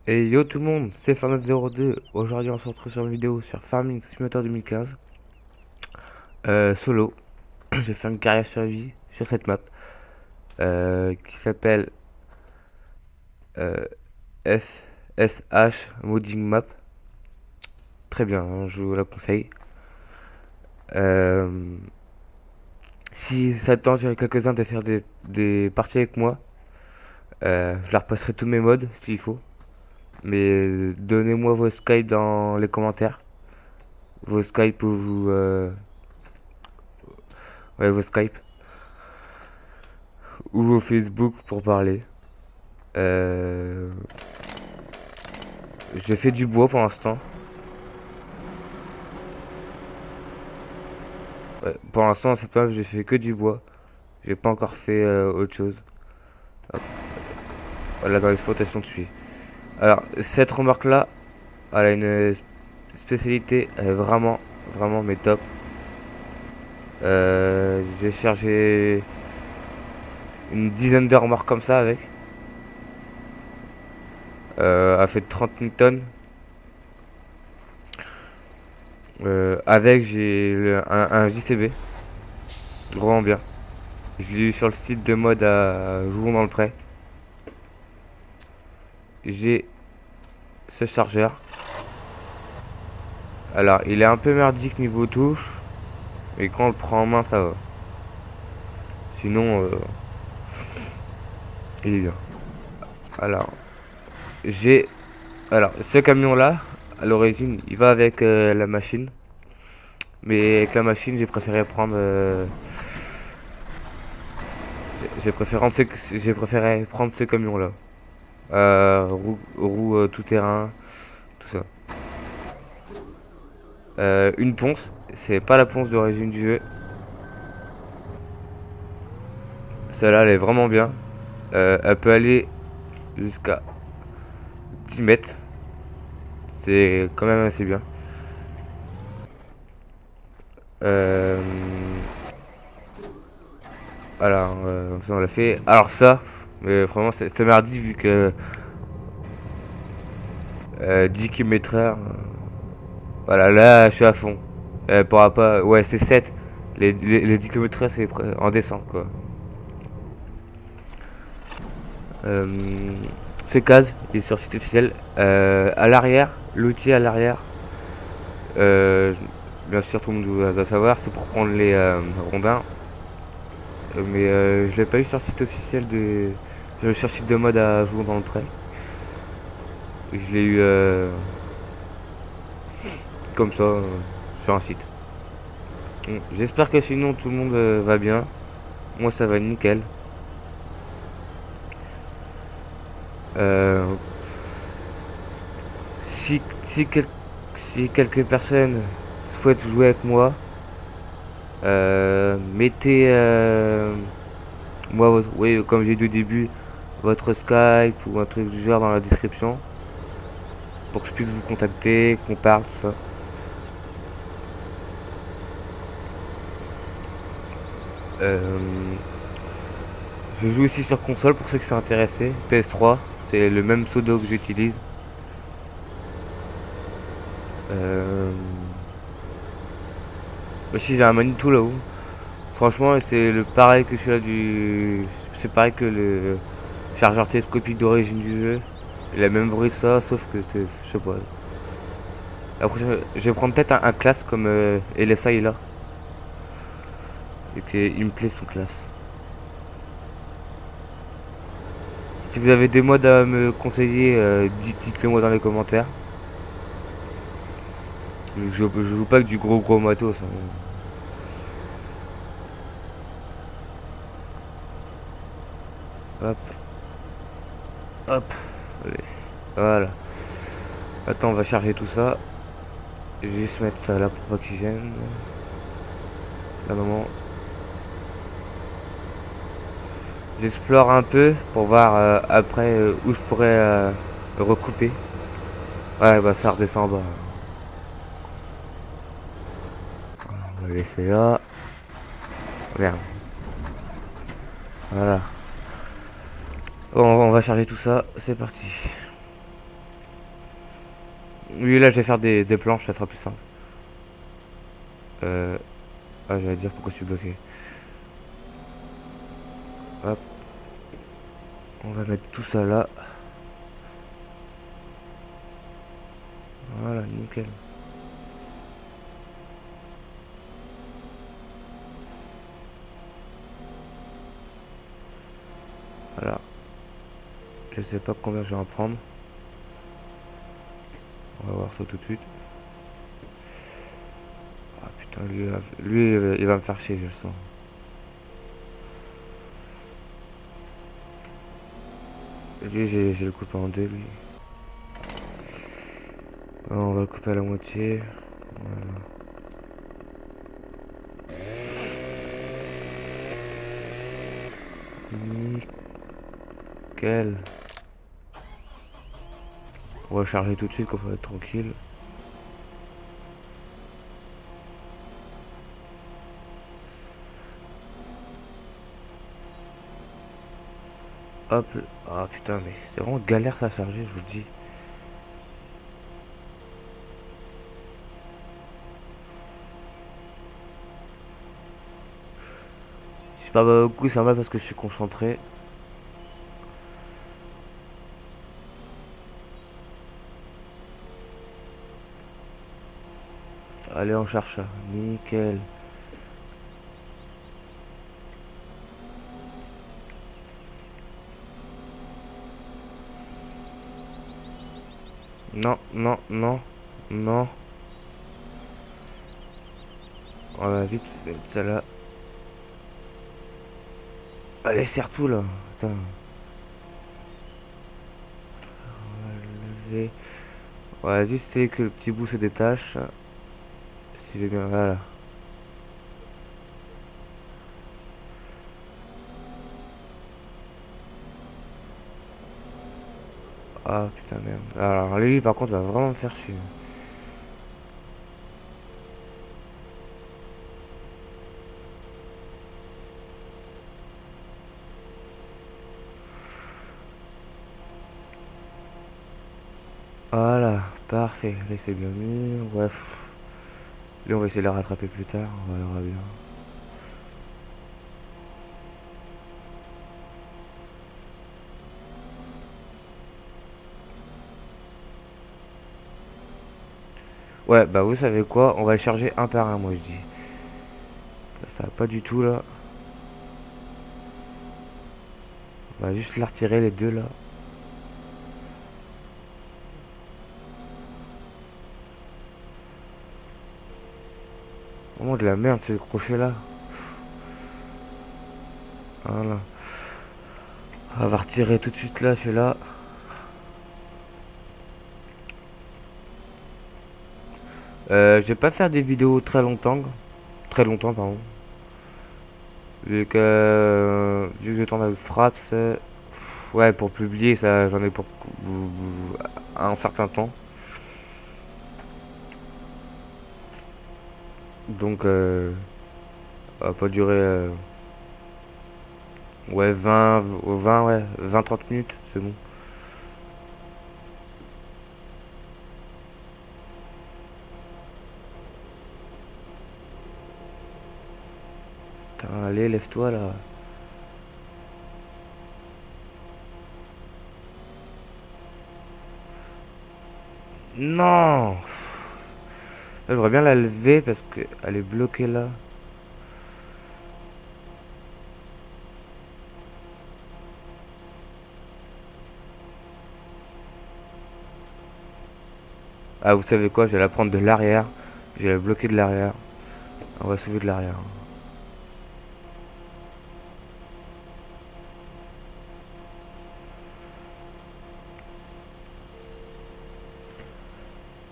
Et yo tout le monde, c'est Farmers02. Aujourd'hui on se retrouve sur une vidéo sur Farming Simulator 2015 solo. J'ai fait une carrière survie sur cette map qui s'appelle FSH Modding Map. Très bien, hein, je vous la conseille. Si ça tente, j'aurai quelques-uns de faire des parties avec moi. Je leur passerai tous mes mods s'il faut. Mais donnez-moi vos Skype dans les commentaires. Vos Skype ou vos Skype. Ou vos Facebook pour parler. J'ai fait du bois pour l'instant. Pour l'instant, cette map, j'ai fait que du bois. J'ai pas encore fait autre chose. Hop. Voilà, dans l'exploitation de suie. Alors, cette remarque-là, elle a une spécialité, elle est vraiment mais top. J'ai chargé une dizaine de remorques comme ça avec. Elle fait 30 newtons. Avec, j'ai un JCB. Vraiment bien. Je l'ai eu sur le site de mode à Jouons dans le Pré. J'ai ce chargeur. Alors, il est un peu merdique niveau touche. Mais quand on le prend en main, ça va. Sinon, il est bien. Alors, ce camion-là, à l'origine, il va avec la machine. Mais avec la machine, j'ai préféré prendre... j'ai préféré prendre ce camion-là. Roue tout terrain, tout ça. Une ponce, c'est pas la ponce d'origine du jeu. Celle-là, elle est vraiment bien. Elle peut aller jusqu'à 10 mètres. C'est quand même assez bien. Alors, on l'a fait. Alors ça, mais vraiment, c'est merdique vu que 10 km/h. Voilà, là, je suis à fond. Pourra pas. Ouais, c'est 7. Les 10 km/h, c'est en descente, quoi. Ce case, il est sur site officiel. À l'arrière, l'outil à l'arrière. Bien sûr, tout le monde doit savoir, c'est pour prendre les rondins. Mais je l'ai pas eu sur site officiel de. Je l'ai sur site de mode à Jouer dans le Pré. Je l'ai eu comme ça sur un site. Bon, j'espère que sinon tout le monde va bien. Moi ça va nickel. Si quelques personnes souhaitent jouer avec moi, mettez moi, oui, comme j'ai dit au début, votre Skype ou un truc du genre dans la description pour que je puisse vous contacter, qu'on parle, tout ça. Je joue aussi sur console pour ceux qui sont intéressés. PS3, c'est le même pseudo que j'utilise. Aussi j'ai un Manitou là-haut. Franchement c'est le pareil que celui-là du. C'est pareil que le chargeur télescopique d'origine du jeu. Il a le même bruit que ça, sauf que c'est. Je sais pas. Après je vais prendre peut-être un classe comme LSA est là. Et qu'il me plaît son classe. Si vous avez des mods à me conseiller, dites-le moi dans les commentaires. Je joue pas que du gros matos. Hein. Hop. Hop. Allez. Voilà. Attends, on va charger tout ça. Je vais juste mettre ça là pour pas qu'il gêne. Là, moment. J'explore un peu pour voir après où je pourrais recouper. Ouais, bah ça redescend en bas. On va le laisser là. Merde. Voilà. Bon, on va charger tout ça. C'est parti. Oui, là, je vais faire des planches, ça sera plus simple. Ah, j'allais dire pourquoi je suis bloqué. Hop. On va mettre tout ça là. Voilà, nickel. Voilà. Je sais pas combien je vais en prendre. On va voir ça tout de suite. Ah putain, lui, il va me faire chier, je le sens. Lui, j'ai le coupé en deux, lui. On va le couper à la moitié. Voilà. Nickel. On va charger tout de suite, qu'on va être tranquille. Hop. Ah putain, mais c'est vraiment galère ça à charger, je vous le dis. Je sais pas beaucoup, c'est normal parce que je suis concentré. Allez, on cherche ça. Nickel. Non, non, non, non. On va vite mettre ça là. Allez, serre tout là. Putain. On va le lever. On va juste essayer que le petit bout se détache. Si j'ai bien. Voilà. Ah putain, merde. Alors lui, par contre, va vraiment me faire chier. Voilà, parfait. Là, c'est bien mis. Bref. Lui, on va essayer de la rattraper plus tard. On verra bien. Ouais, bah vous savez quoi? On va le charger un par un, moi je dis. Là, ça va pas du tout là. On va juste la retirer les deux là. Vraiment de la merde ce crochet là. Voilà. On va retirer tout de suite là, celui-là. Je vais pas faire des vidéos très longtemps. Très longtemps, pardon. Vu que je tourne avec Fraps, ouais, pour publier, ça, j'en ai pour un certain temps. Donc, ça va pas durer, ouais, 20 ouais, 20-30 minutes, c'est bon. Putain, allez, lève-toi là. Non! Là, j'aurais bien la lever parce qu'elle est bloquée là. Ah, vous savez quoi? Je vais la prendre de l'arrière. Je vais la bloquer de l'arrière. On va soulever de l'arrière.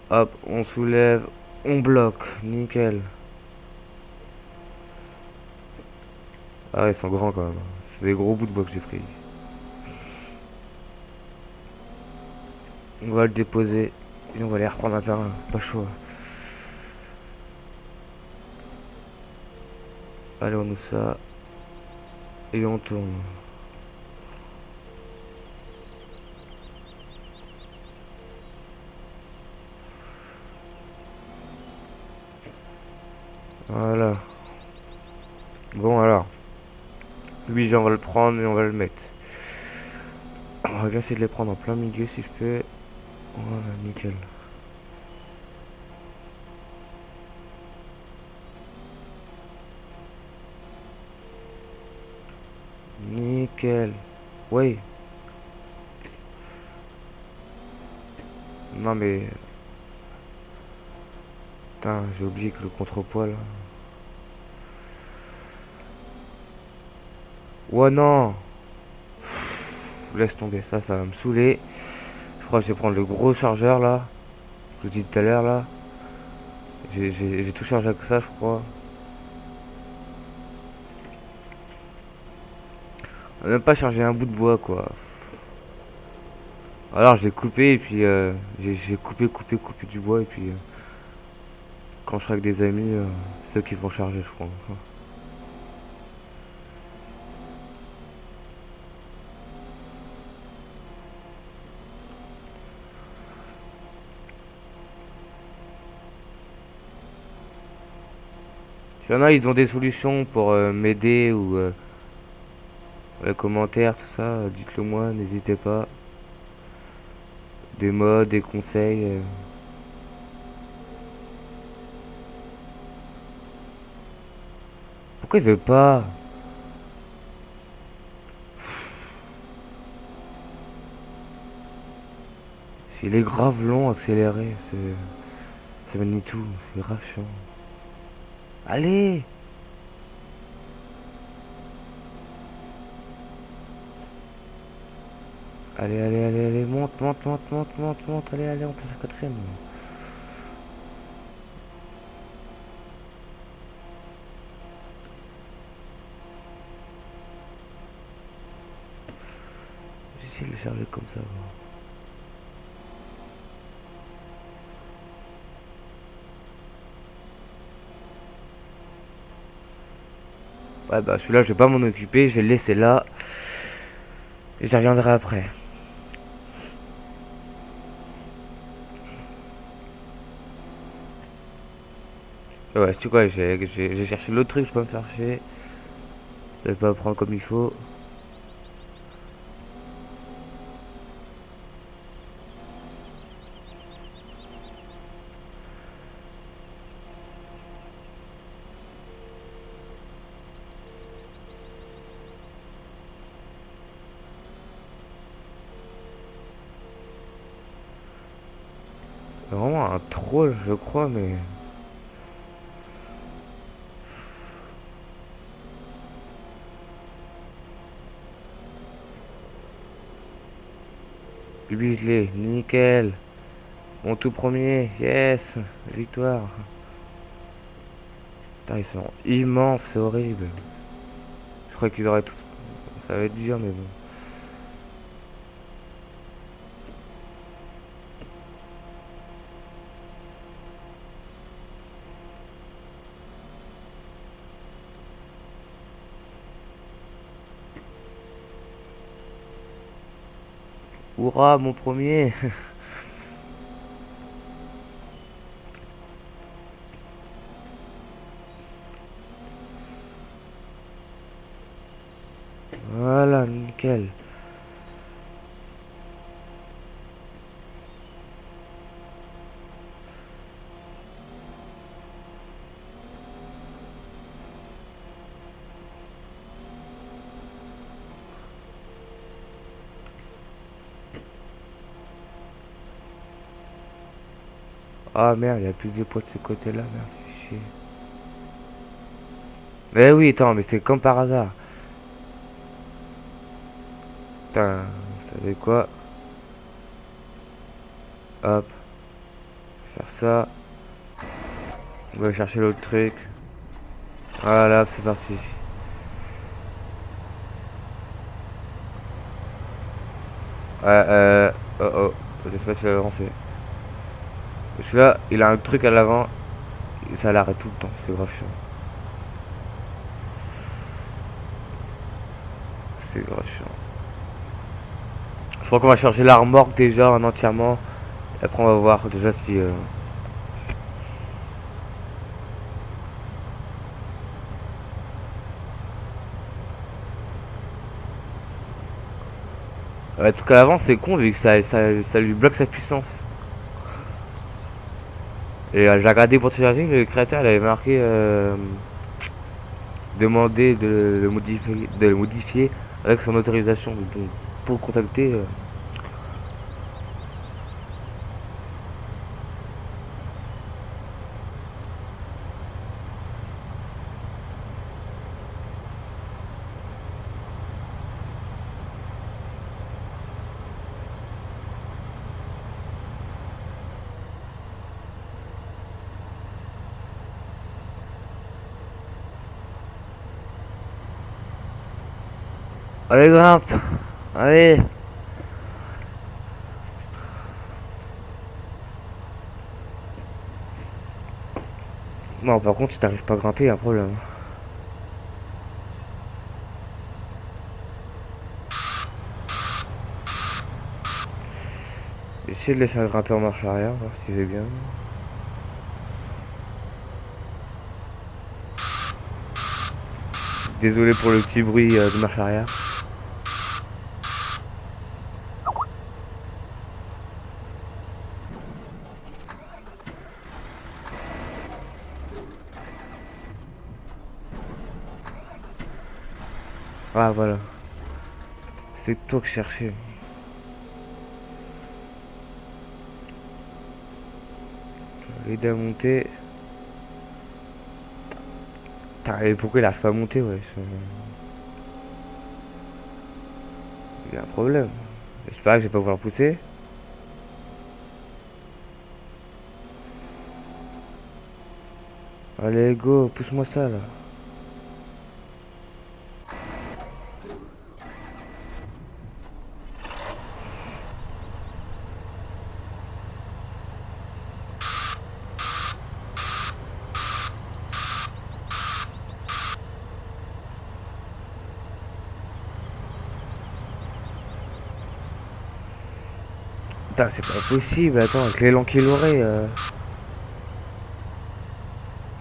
Hop, on soulève, on bloque, nickel. Ah ouais, ils sont grands quand même. C'est des gros bouts de bois que j'ai pris. On va le déposer et on va les reprendre un par un. Pas chaud. Allez, on ouvre ça. Et on tourne. Voilà. Bon, alors. Lui, on va le prendre et on va le mettre. On va bien essayer de les prendre en plein milieu si je peux. Voilà, nickel. Nickel. Oui. Non mais... Putain, j'ai oublié que le contrepoids là... Ouais non. Laisse tomber, ça va me saouler. Je crois que je vais prendre le gros chargeur là. Je vous dis tout à l'heure là. J'ai tout chargé avec ça je crois. On n'a même pas chargé un bout de bois quoi. Alors j'ai coupé et puis j'ai coupé du bois et puis quand je serai avec des amis, c'est eux qui vont charger je crois. Il y en a, ils ont des solutions pour m'aider ou les commentaires, tout ça, dites-le moi, n'hésitez pas. Des modes, des conseils. Pourquoi il veut pas? Il est grave long, accéléré. C'est Manitou, c'est grave chiant. Allez! Allez, monte, allez, on passe à quatrième. J'essaie de le charger comme ça. Ouais, bah celui-là, je vais pas m'en occuper, je vais le laisser là. Et j'y reviendrai après. Ouais, c'est quoi, j'ai cherché l'autre truc, je peux pas me faire chier. Ça va pas prendre comme il faut. Vraiment un troll, je crois, mais... Lui, je l'ai, nickel. Mon tout premier, yes, victoire. Putain, ils sont immenses, c'est horrible. Je crois qu'ils auraient tous... Ça va être dur, mais bon. Hurrah, mon premier. Voilà, nickel. Ah merde, il y a plus de poids de ce côté-là, merde, c'est chier. Mais oui, attends, mais c'est comme par hasard. Putain, vous savez quoi? Hop, faire ça. On va chercher l'autre truc. Voilà, c'est parti. Ouais, oh, je sais pas si je vais avancer. Celui-là, il a un truc à l'avant. Et ça l'arrête tout le temps, c'est grave chiant. c'est grave chiant. Je crois qu'on va charger la remorque déjà en entièrement. Et après on va voir déjà si... En tout cas l'avant c'est con vu que ça lui bloque sa puissance. Et j'ai regardé pour télécharger, le créateur il avait marqué demander de le modifier avec son autorisation. Donc, bon, pour le contacter... Allez grimpe. Allez. Non par contre si t'arrives pas à grimper, y a un problème. Essayer de les faire grimper en marche arrière, voir s'il veut bien. Désolé pour le petit bruit de marche arrière. Ah voilà. C'est toi que je cherchais. Je vais l'aider à monter. Putain, et pourquoi il arrive pas à monter, ouais. Il y a un problème. J'espère que je vais pas pouvoir le pousser. Allez, go, pousse-moi ça là. Putain, c'est pas possible. Attends, avec l'élan qu'il aurait.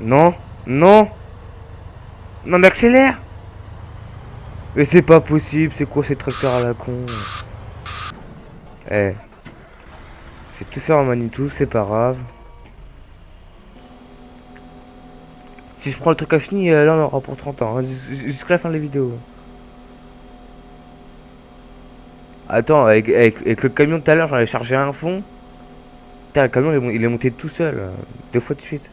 Non, non, non, mais accélère. Mais c'est pas possible. C'est quoi ces tracteurs à la con? Eh, je vais tout faire en Manitou, c'est pas grave. Si je prends le truc à fini, là on aura pour 30 ans, hein, jusqu'à la fin de la vidéo. Attends, avec le camion de tout à l'heure, j'en ai chargé un fond. Putain, le camion il est monté tout seul, 2 fois de suite.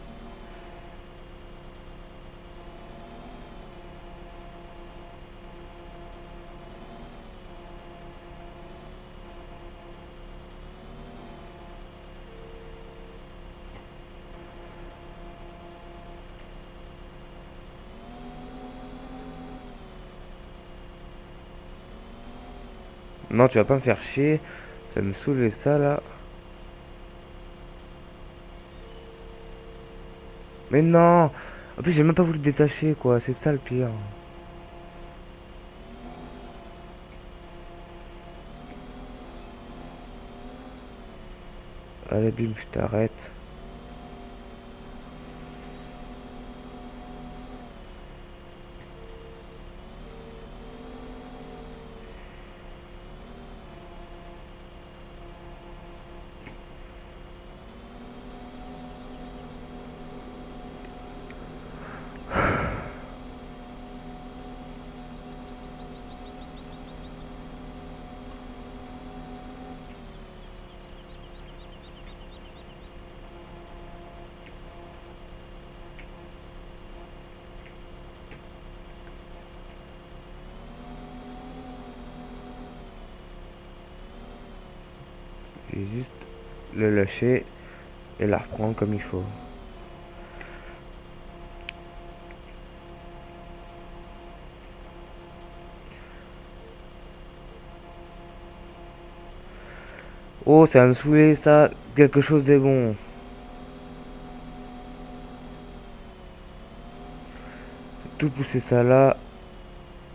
Non, tu vas pas me faire chier. Ça me saouler ça là. Mais non. En plus, j'ai même pas voulu détacher quoi. C'est ça le pire. Allez, bim, je t'arrête. Je vais juste le lâcher et la reprendre comme il faut. Oh, ça va me saouler ça. Quelque chose de bon. Tout pousser ça là.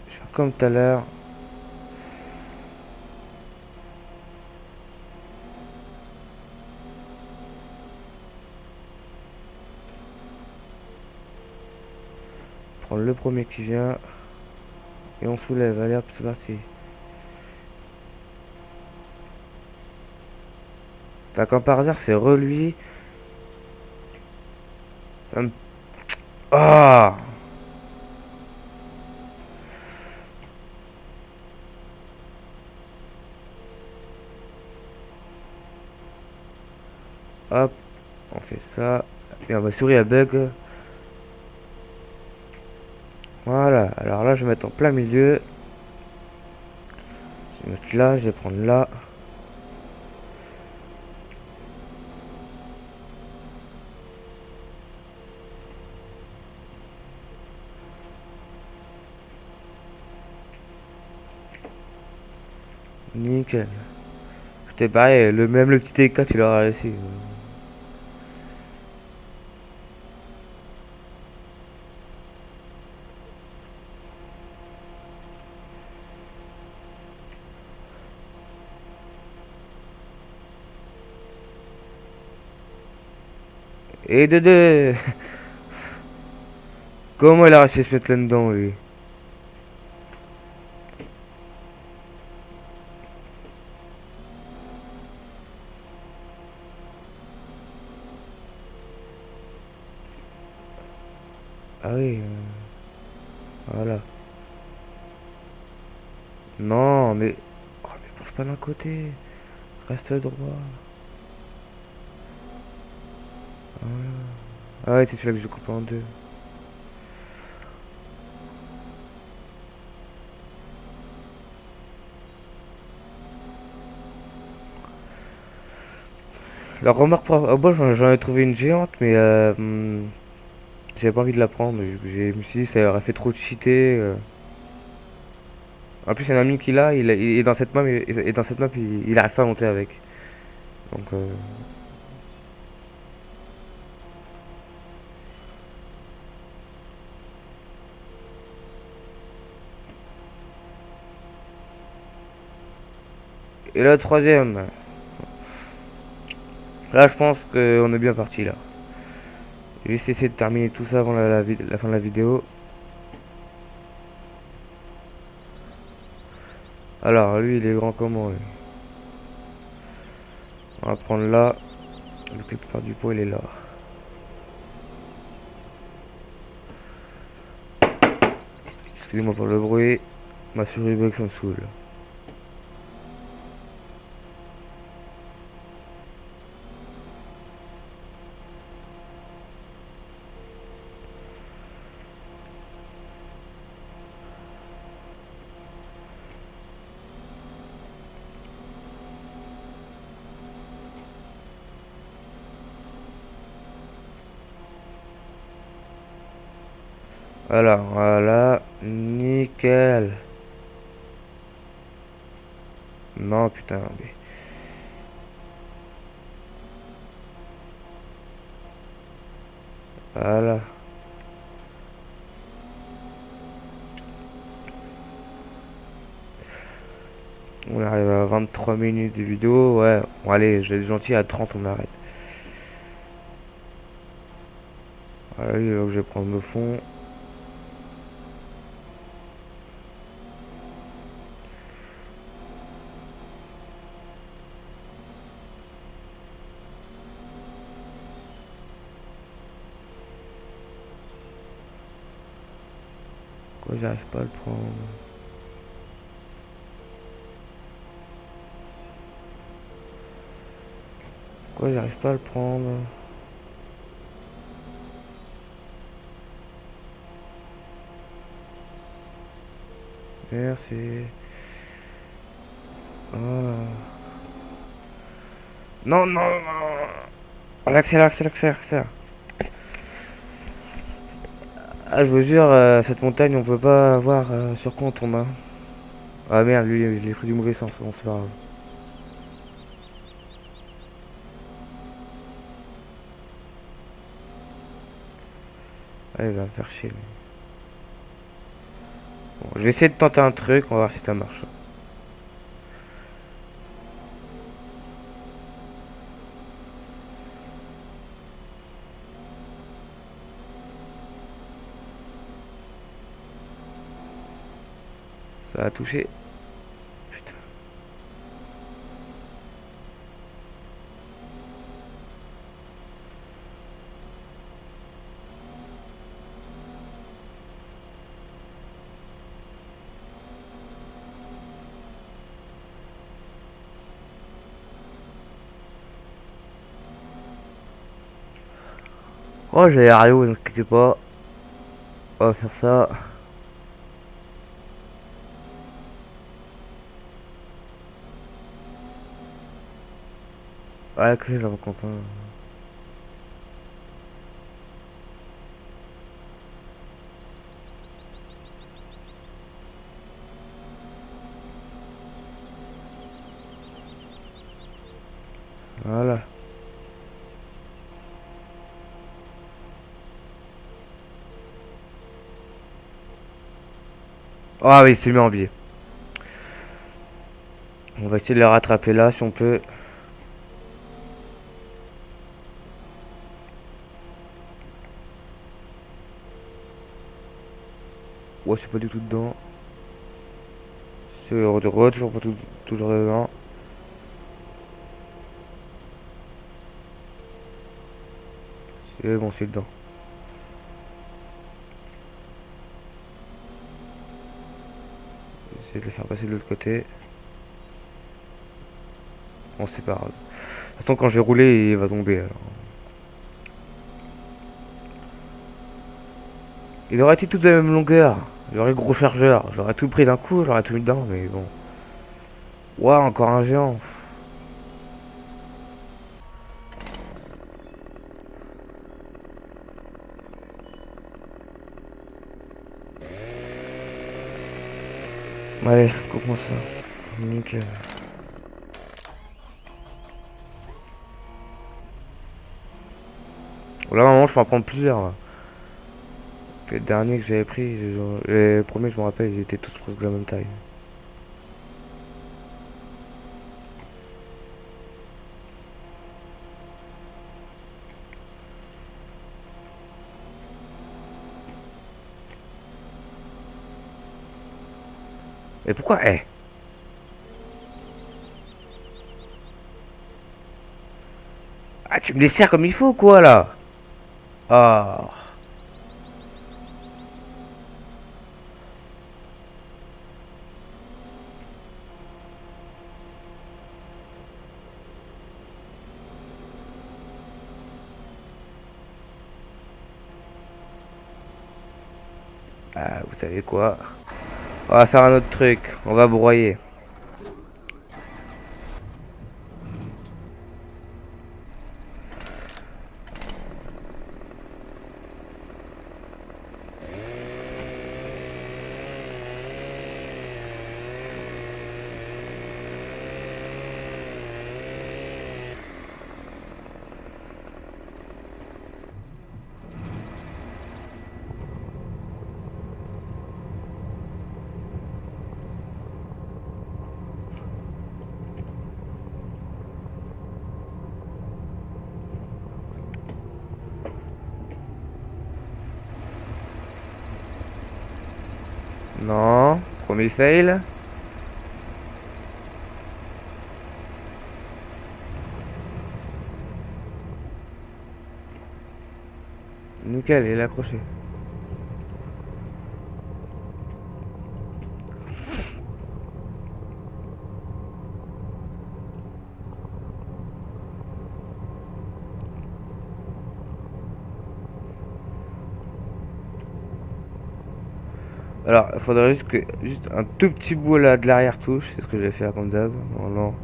Je vais faire comme tout à l'heure. prendre le premier qui vient. Et on soulève. Allez hop, c'est parti. T'as comme par hasard, c'est lui. Ah! Hop, on fait ça. Et ma souris a bug. Voilà, alors là je vais mettre en plein milieu. Je vais mettre là, je vais prendre là. Nickel. C'était pareil, même le petit TK tu l'auras réussi. Et de deux. Comment il a réussi à se mettre là-dedans lui? Ah oui, voilà. Non, mais... Oh, mais penche pas d'un côté. Reste droit. Voilà. Ah ouais, c'est celui-là que je coupe en deux. La remarque pour... Ah bon, j'en ai trouvé une géante, mais j'avais pas envie de la prendre. Je me suis dit, ça aurait fait trop de cheater. En plus, il y a un ami qui l'a, il est dans cette map, et dans cette map, il arrive pas à monter avec. Donc, Et là, troisième. Là, je pense qu'on est bien parti, là. Je vais essayer de terminer tout ça avant la fin de la vidéo. Alors, lui, il est grand comment, lui? On va prendre là. Donc, la plupart du pot, il est là. Excusez-moi pour le bruit. Ma souris bug, ça me saoule. Voilà. Nickel. Non, putain, mais... Voilà. On arrive à 23 minutes de vidéo. Ouais, bon, allez, je vais être gentil, à 30, on arrête. Voilà, lui, là, je vais prendre le fond. Quoi, j'arrive pas à le prendre. Quoi, j'arrive pas à le prendre. Merci. Voilà. Non, non, non. Accélère, accélère, accélère, accélère. Ah, je vous jure, cette montagne, on peut pas voir sur quoi on tombe. Hein. Ah merde, lui, il est pris du mauvais sens. Bon, c'est pas grave. Ah, il va me faire chier. Lui. Bon, je vais essayer de tenter un truc, on va voir si ça marche. Ça a touché. Putain. Oh, j'ai Ario, vous inquiétez pas. On va faire ça. Ah, que c'est, j'en content. Voilà. Ah oui, c'est mis en biais. On va essayer de le rattraper là si on peut. Ouais, c'est pas du tout dedans. C'est toujours pas toujours dedans. C'est bon, c'est dedans. Essayer de le faire passer de l'autre côté. Bon, c'est pas grave. De toute façon, quand je vais rouler, il va tomber alors. Ils auraient été tous de la même longueur. J'aurais le gros chargeur. J'aurais tout pris d'un coup, j'aurais tout mis dedans, mais bon. Ouah, encore un géant. Allez, coupe-moi ça. Nickel. Là, normalement, je peux en prendre plusieurs. Là. Les derniers que j'avais pris, les premiers, je me rappelle, ils étaient tous presque de la même taille. Et pourquoi Ah, tu me les sers comme il faut, quoi, là. Ah. Ah, vous savez quoi? On va faire un autre truc. On va broyer. Non. Premier fail. Nickel, il est accroché. Alors, il faudrait juste un tout petit bout là de l'arrière touche, c'est ce que je vais faire comme d'hab. Non.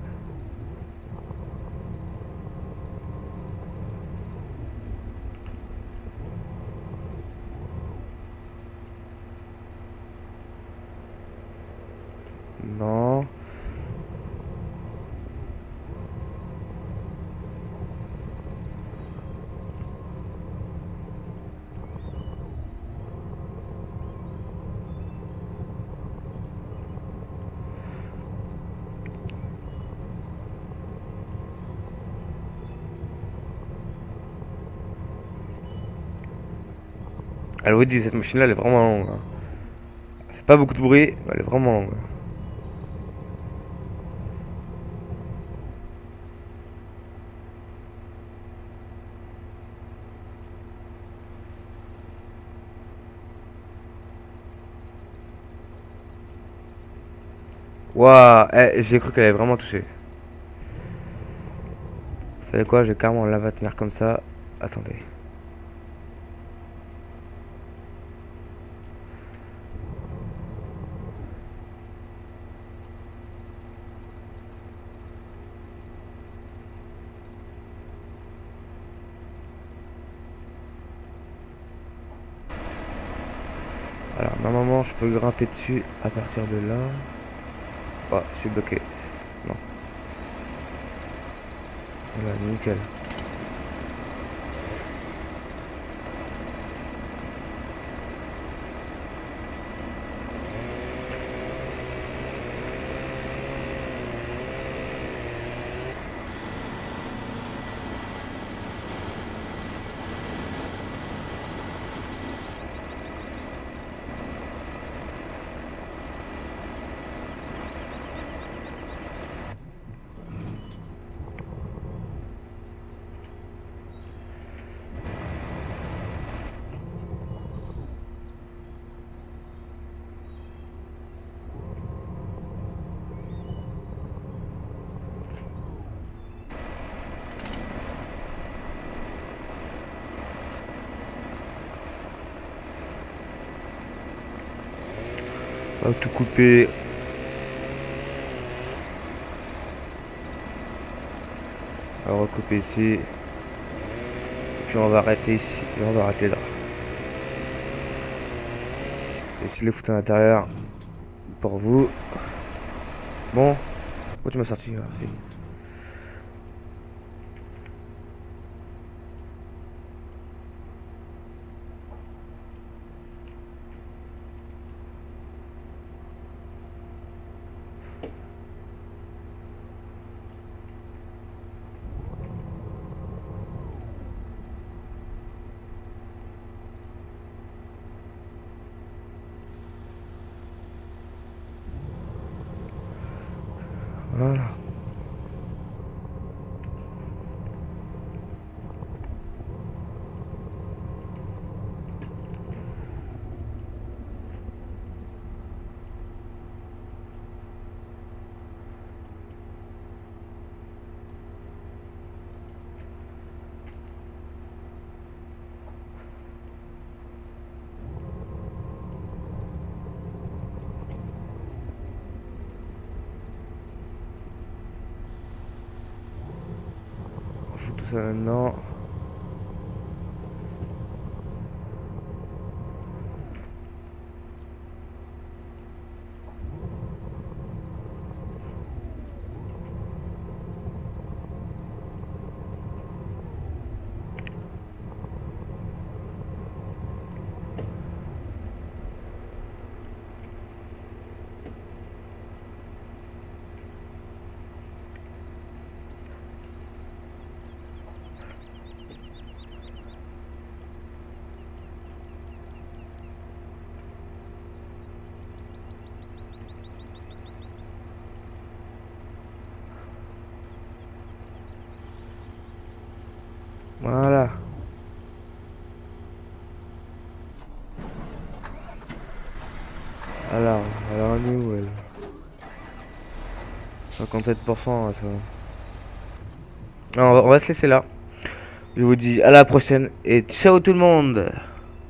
Non. Elle vous dit, cette machine là elle est vraiment longue. Hein. Pas beaucoup de bruit, elle est vraiment longue. Waouh, j'ai cru qu'elle avait vraiment touché. Vous savez quoi, je vais carrément la tenir comme ça. Attendez. Alors normalement je peux grimper dessus à partir de là. Oh, je suis bloqué. Non. Voilà, nickel. On va tout couper. On va recouper ici. Et puis on va arrêter ici. Et on va arrêter là. Ici les foot à l'intérieur. Pour vous. Bon. Pourquoi tu m'as sorti? Merci. Voilà. On fout tout ça maintenant. Voilà. Alors on est où elle? 57%, ça. Non, on va se laisser là. Je vous dis à la prochaine et ciao tout le monde.